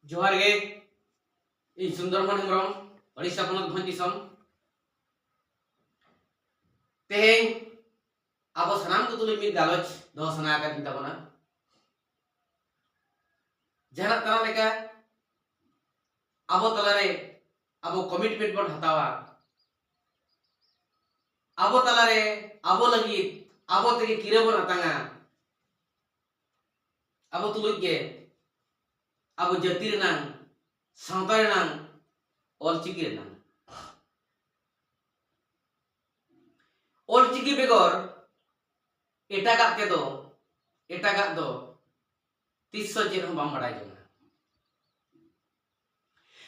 जोहार गे इन सुंदरमन हेम्ब्रम ओडिशा पनत भोज दिसम तेहें अब सानाम को तुलुय मिद गालोच दो सना का दिन तबना जहां तना लेका अब तलारे अब कमिटमेंट बन हतावा अब तलारे अब लगी अब तेगे किरे बन अतांगा अब तुलुय के अब जाति रेनांग सावता रेनांग ऑलचिकी रेनांग ऑलचिकी बेगर एटागा दो तीसो चेद हम बाम बड़ाय जोना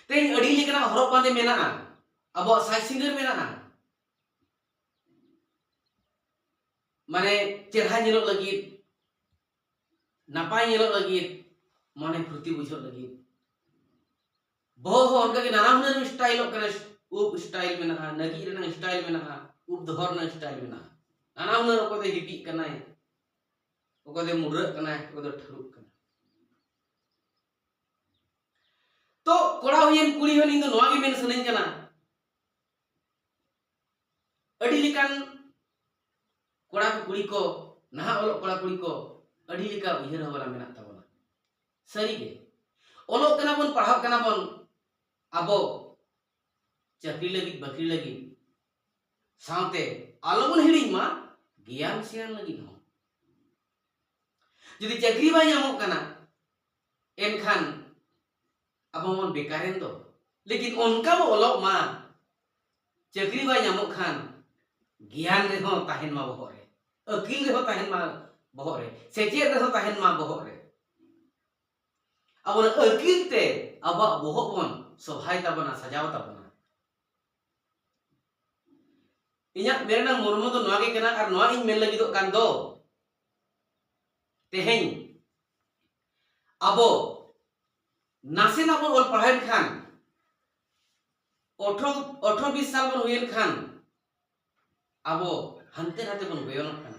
तेन अड़ी लेकना हरप बांदे मेना अब साइ सिंगर मेना माने चेहरा नेलो लगी नापाय नेलो लगी माने फुर्ती बुझो लगी बहु उनका के नाना हुनर स्टाइल कने उप स्टाइल मेना नगी रेना स्टाइल मेना उप दोहर ना स्टाइल मेना नाना हुनर को दे हिपी कनाय को दे मुर्र कनाय को दे ठरुक कनाय तो कोड़ा हुयन कुड़ी हन इन नोआ गे मेन सनन कना अड़ी लिकान कोड़ा कुड़ी को नहा ओलो कोड़ा कुड़ी को अड़ी लिका उहर हबला मेना ताबना सरी गे ओलो कना बन पढ़ाव कना बन अबो चाकरी लगी बकरी लगी सावते आलोबन हिड़िंग मा ज्ञान सियान लगी हो जदि चाकरी बाय नामो कना एनखान अब मन बेकारेन दो लेकिन उनका वो ओलो मा चाकरी बाय नामो खान ज्ञान रे हो ताहेन मा बहरे अकिल रे हो ताहेन मा बहरे सेचेत रे हो ताहेन मा बहरे अब अकिल ते अब बहबन सभाय ताबना सजाव ताबना इnya मेरेना मुर्मु तो नोआ गे कना और नोआ इन मेन लगी दो कान दो तेहें अबो नासे ना बन ओल पढ़ाई खान 18-20 साल बन हुयन खान अबो हंते नाते बन बेयोन खान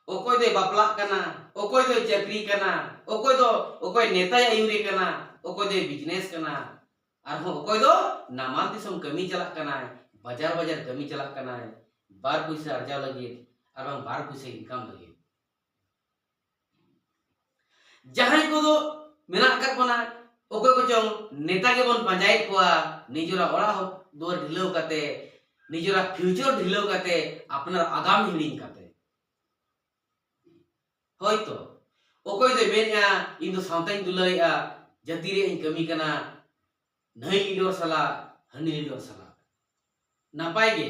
ओकोय दे बापला कना ओकोय दे चाकरी कना ओकोय नेता आयुरी कना ओकोय दे बिजनेस कना और ओकोय दो नामान दिसम कमी चला कना बाजार कमी चला कना बार पैसा अर्जाव लगी और बार पैसा इनकम लगी जहां को दो मेना कर बना ओकोय को चों नेता के बन पंचायत कोआ निजोरा ओड़ा दुआर ढिलो काते निजोरा फ्यूचर ढिलो काते अपना आगाम हिड़िंग काते होयतो ओकोय दे मेना इन दो सावताइन दुलैया जाति रे इन कमी कना नई लीडर सला हनी लीडर सला नापाय गे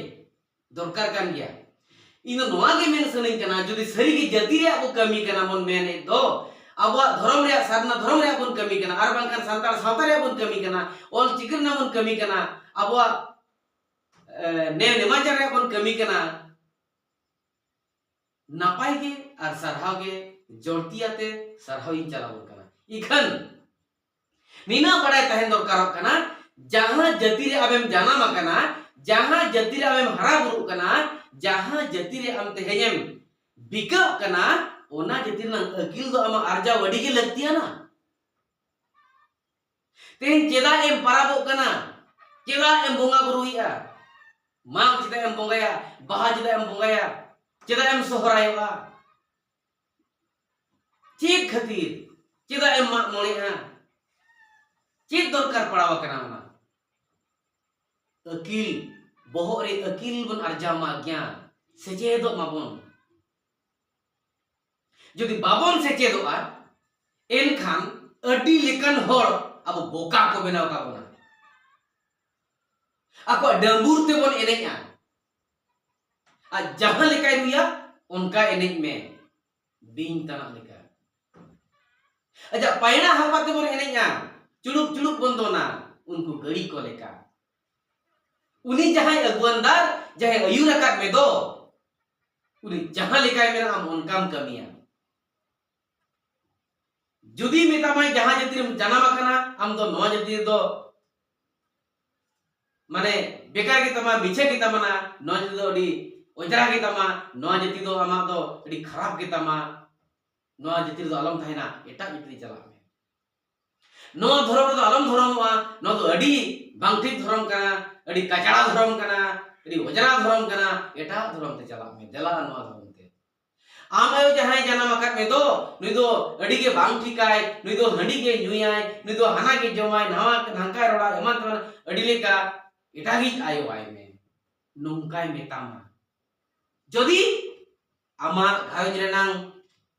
दरकार कान गया इन नोआ गे मेन सनइन कना जदि सरी गे जाति रे अब कमी कना मन मेने दो अब धर्म रे साधना धर्म रे अपन कमी कना आर बांखान सांतार सावता रे अपन कमी कना ऑल चिकर ना मन कमी कना अब ने नेमाचार रे अपन कमी कना नापाय गे आर सरहाव गे जोड़तियाते सरहाव इन चलाव कना इखन नीना बड़ाय तहन दरकार कना जहां जाति रे अबेम जाना कना जहां जाति रे अबेम हरा बुरु कना जहां जाति रे अम तेहेम बिका कना ओना जाति ना अकिल दो अमा अर्जा वडी के लगतिया ना तेन चेदा एम पराबो कना चेदा एम बोंगा बुरुइया मां चेदा एम बोंगाया बाहा चेदा एम बोंगाया चेदा एम सोहरायवा चेद खातिर चेदा एम मा मोळेहा चेद दरकार पड़ावा कना ओना अकिल बोहो रे अकिल बन अर्जा मा ज्ञान सेचेदो माबन जदि बाबन सेचेदोआ एनखान अडी लेकन होर अब बोका को बनाव का बना आको डंबूर ते बन एनेया आ जहां लेकाय रुया उनका एनेज में बिन तना लेका अच्छा पैना हवा ते बन एनेया चुलुक बन दोना उनको गड़ी को लेका उनी जहां अगुवंदार जहां अयुरकात में दो उनी जहां लेकाय मेना हम उनकाम कमिया जुदी मेतामाय जहां जाति जानामा कना आम दो नोआ जाति दो माने बेकार के तमा मिछे के तमना नोआ जाति दो अडी ओजरा के तमा नोआ जाति दो आमा दो अडी खराब के तमा नोआ जाति दो अलम थाइना एटा जाति चला नोआ धर्म रे आलम धर्मवा नो तो अडी बांग ठीक धर्म कना अडी कचड़ा धर्म कना अडी वजरा धर्म कना एटा धर्म ते चला में देला नोआ धर्म ते आम आयो जहां जन्म अकत में दो नुई दो अडी के बांग ठीकाय नुई दो हंडी के नुयाय नुई दो हाना के जमाय नवा हंका रोड़ा एमान तमन अडी लेका एटा ही आयो आय में नोंकाय मेतामा जदि आमा घायज रेनांग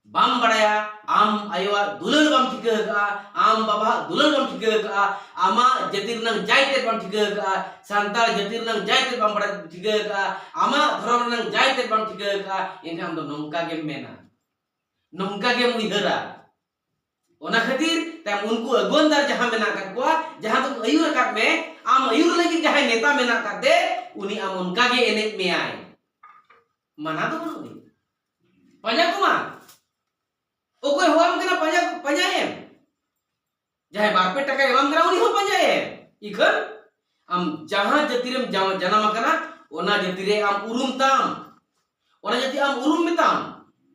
बाम बड़ाया आम आयोआ दुलर बाम ठिका का आम बाबा दुलर बाम ठिका का आमा जतिर नंग जायते बाम ठिका का सांताल जतिर नंग जायते बाम बड़ा ठिका का आमा धर्म नंग जायते बाम ठिका का इनका हम तो नोंका के मेना नोंका के मुइहरा ओना खातिर तम उनको अगोंदार जहां मेना का कोआ जहां तो अयुर का में आम अयुर लगी जहां नेता मेना का दे उनी आम उनका के एने में आए मना तो बनो पंजा कुमा ओकोय होम कना पंजा पंजा एम जहां बारपे टका एवं करा उनी हो पंजा एम इखन आम जहां जतिरेम जन्म कना ओना जतिरे आम उरुम ताम ओना जति आम उरुम मेताम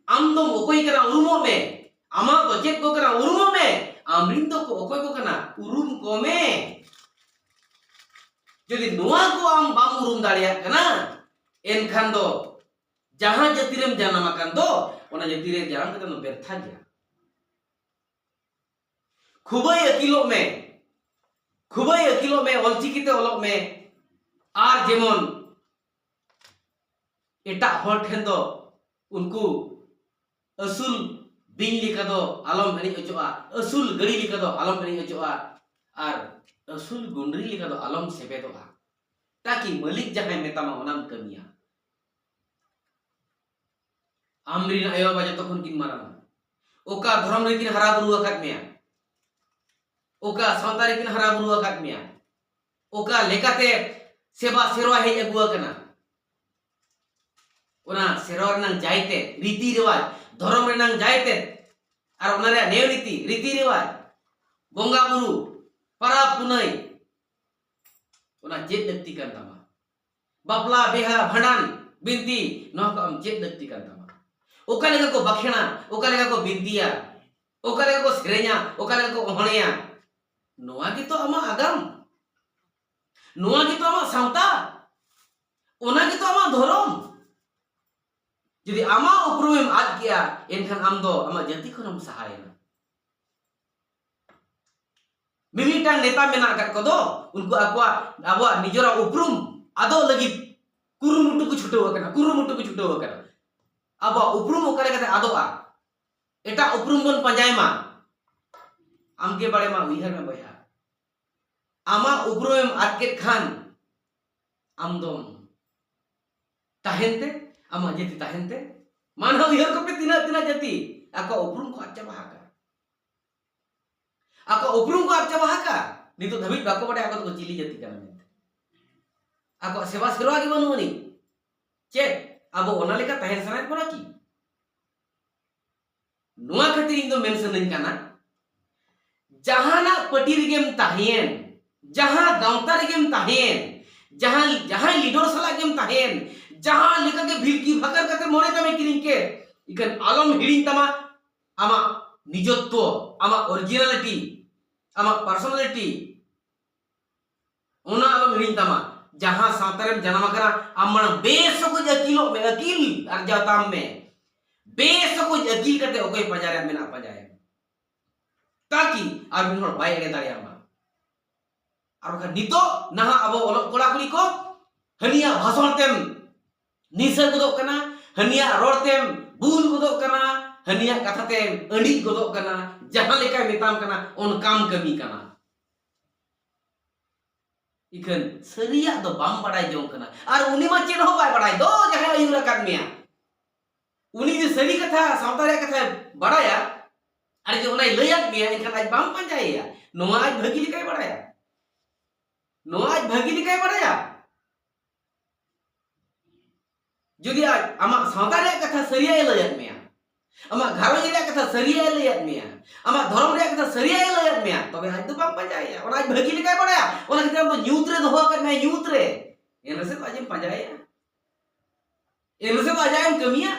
आम दो ओकोय कना उरुमो में आमा तो चेक को कना उरुमो में आमरिन तो को ओकोय को कना उरुम को में जदि नोआ को आम बाम उरुम दाड़िया कना एनखान दो जहां जतिरेम जन्म अकन दो ओना जतिरे जन्म कते नो व्यर्था गया खुबई अकिलो में ऑलचिकीते ओलोक में आर जेमन एटा हर ठेन दो उनको असुल बिन लिका दो आलम एनी अचोआ असुल गड़ी लिका दो आलम एनी अचोआ आर असुल गुंडरी लिका दो आलम सेबे दो ताकि मालिक जहां मेतामा ओनाम कमिया आमरिन आयो बाजा तखन किन माराना ओका धर्म रे किन हरा बुरु अकत मेया ओका संतारी किन हरा बुरु अकत मेया ओका लेकाते सेवा सेरवा हे अगुआ कना ओना सेरवा नंग जायते रीति रिवाज धर्म रे नंग जायते आर ओना रे नेव रीति रिवाज बोंगा बुरु परा पुनई ओना चेत लक्ति कन तमा बापला बेहा भंडान बिनती नो को हम चेत लक्ति कन तमा ओका लेका को बखेना ओका लेका को बिनतिया ओका लेका को सेरे냐 ओका लेका को ओहणिया नोआ की तो अमा आगम नोआ की तो अमा सावता ओना की तो अमा धर्म जदि आमा उपरुम आद किया एनखान आम दो आमा जाति खनम सहायना मिमिटां नेता मेना काट को दो उनको आबवा निजरा उपरुम आदो लगी कुरुमुटु को छुटो कना अब उपरुम ओकरे कते आदोआ एटा उपरुम बन पंजायमा आमके बारे मा उइहर में बया आमा उपरुम आटके खान आमदम ताहेनते आमा जति ताहेनते मानव उइहर को पे तिना जति आको उपरुम को अच्छा बहाका आको उपरुम को अच्छा बहाका नितो धबित बाको बडे आको को चिली जति kana mente आको सेवा सेवा की बनुनी चेक अब ओना लेका ताहेन सनाय पड़ा की नुआ खातिर इन दो मेंशन नहीं करना जहाना पटी रेगेम ताहेन जहां गांवता रेगेम ताहेन जहां लीडर सला गेम ताहेन जहां लेका के भिलकी भकर कते मोरे तमे किरिंग के इकन आलम हिडिंग तमा आमा निजत्व आमा ओरिजिनलिटी आमा पर्सनालिटी ओना आलम हिडिंग तमा जहां सातारेम जन्म करा आमण बेस को अकीलो में अकील अर्जाताम में बेस को अकील करते ओके पजारे मेना पजाए ताकि आर बिनहर बाय एड़े दाड़ियामा आर बखा नितो नहा अब ओलक कोड़ा कुड़ी को हनिया भाषण तेम निसा गदो कना हनिया रोड तेम बुल गदो कना हनिया कथा तेम अंडी गदो कना जहां लेका मेताम कना ओन काम कमी कना इखन सरिया दो बाम बड़ाई जों कना आर उनी मा चेन हो बाय बड़ाई दो जहां अयुरा काट मिया उनी जे सरी कथा सावतारे कथा बड़ाया आर जे उनाय लयात मिया इखन आज बाम पंजाया नोआ आज भगी लिकाय बड़ाया जुदी आज आमा सावतारे कथा सरिया लयात मिया आमा घारोज रे कथा सरिया लयात मिया आमा धर्म रे कथा सरिया लयात मिया तबे आज तो बाम पंजाया और आज भगी लिकाय बड़ाया ओना किते तो न्यूत रे दोहो कर मैं न्यूत रे एनसे तो आज पंजाया एनसे तो आज एम कमिया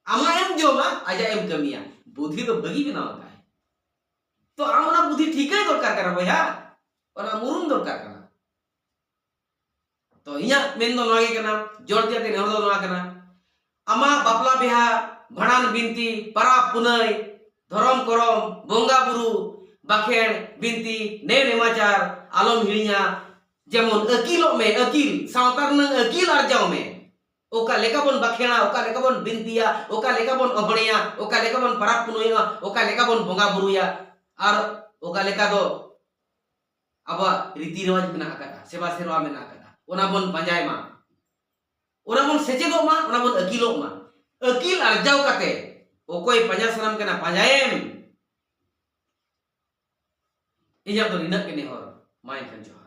आमा एम जोमा आज एम कमिया बुद्धि तो भगी बनावता है तो आम ना बुद्धि ठीक है दरकार kana boya ona murun dorkar kana to inya men do noa ge kana jortia te nehor do noa kana ama bapla biha bhanan binti parab punai dhorom korom bonga buru bakhen binti ne nemachar alom hilinya jemon akilok me akil sautar nang akil arjau me oka leka bon bakhena oka leka bon bintia oka leka bon ohonea oka leka bon parab punuya oka leka bon bonga buruya ar oka leka do aba riti rewaj mena akada seba serwa mena akada ona bon panjai ma ona bon secedok ma ona bon akilok ma akil arjau kate okoi panja sanam kena panjaem inya to rinak kene hor main kan